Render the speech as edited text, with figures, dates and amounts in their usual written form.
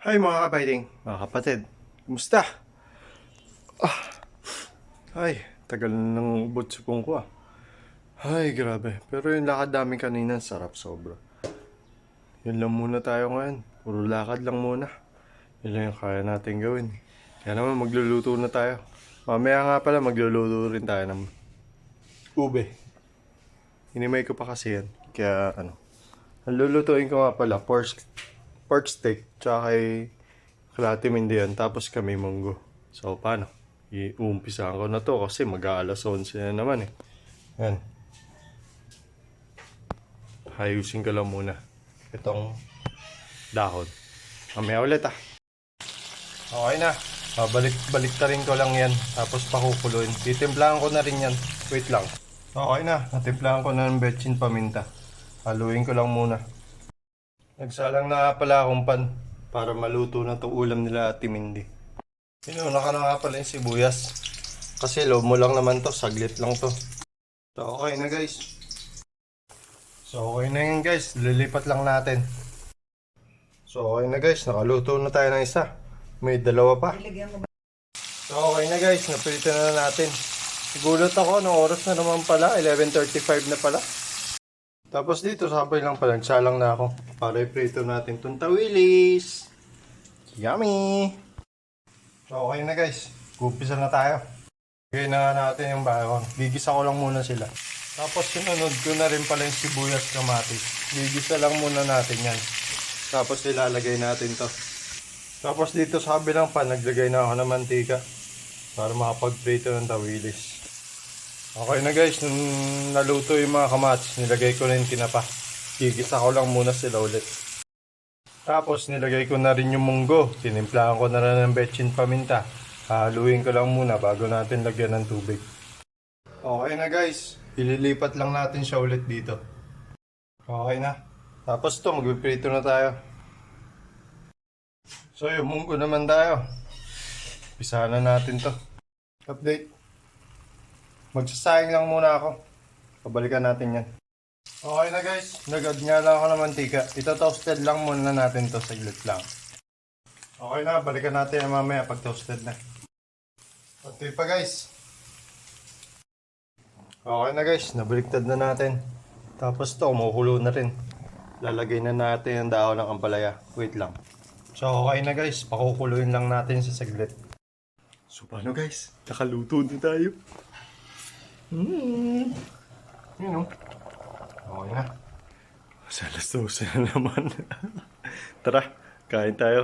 Hi mga kapiting, mga kapatid. Kumusta? Ay, tagal na ng ubot sa pung ko ah. Ay, grabe. Pero yung lakad namin kanina, sarap sobra. Yun lang muna tayo ngayon. Puro lakad lang muna. Yun lang yung kaya natin gawin. Kaya naman magluluto na tayo. Mamaya nga pala magluluto rin tayo ng ube. Hinimay ko pa kasi yan. Kaya ano. Ang lulutuin ko nga pala, pork steak. Tsaka kay kalahati hindi yan. Tapos kami munggo. So paano? Iumpisahan ko na to kasi mag-aalas 11 na naman eh. Yan. Ayusin ko lang muna itong dahon. Mamaya ulit ah. Okay na. Balik-rin ko lang yan. Tapos pakukuluin. Titimplahan ko na rin yan. Wait lang. Okay na. Natimplahan ko na ng betchin paminta. Haluin ko lang muna. Nagsalang na pala akong pan para maluto na itong ulam nila Ate Mindy. Pinuna ka na nga pala yung sibuyas. Kasi loob mo lang naman to. Saglit lang to. So okay na guys. So okay na yun guys. Lilipat lang natin. So okay na guys. Nakaluto na tayo ng isa. May dalawa pa. So okay na guys. Napilitan na natin. Sigulat ako. Anong oras na naman pala? 11:35 na pala. Tapos dito sabay lang pala. Nagsalang na ako. Para i-prito natin itong tawilis. Yummy! So okay na guys. Kupisa na tayo. Gawin na natin yung bakon. Gigisa ko lang muna sila. Tapos sinunod ko na rin pala yung sibuyas kamatis. Gigisa lang muna natin yan. Tapos ilalagay natin to. Tapos dito sa kabilang pan, naglagay na ako ng mantika. Para makapag-prito ng tawilis. Okay na guys. Nung naluto yung mga kamatis, nilagay ko na yung tinapa. Gigisa ko lang muna sila ulit. Tapos nilagay ko na rin yung munggo. Tinimplahan ko na rin ng betchin paminta. Haluin ko lang muna bago natin lagyan ng tubig. Okay na guys. Ililipat lang natin siya ulit dito. Okay na. Tapos to magpiprito na tayo. So yung munggo naman tayo. Pisahan na natin to. Update. Magsasayang lang muna ako. Pabalikan natin yan. Okay na guys. Nag-add nga lang ako ng mantika. Ito-toasted lang muna natin to. Saglit lang. Okay na. Balikan natin yan mamaya pag toasted na. Okay pa guys. Okay na guys. Nabaliktad na natin. Tapos to kumukulo na rin. Lalagay na natin ang dahon ng ampalaya. Wait lang. So okay na guys. Pakukuluin lang natin sa saglit. So paano guys? Nakaluto na tayo. Yun o. Okay na. Sa alas 12 na naman. Tara, kain tayo.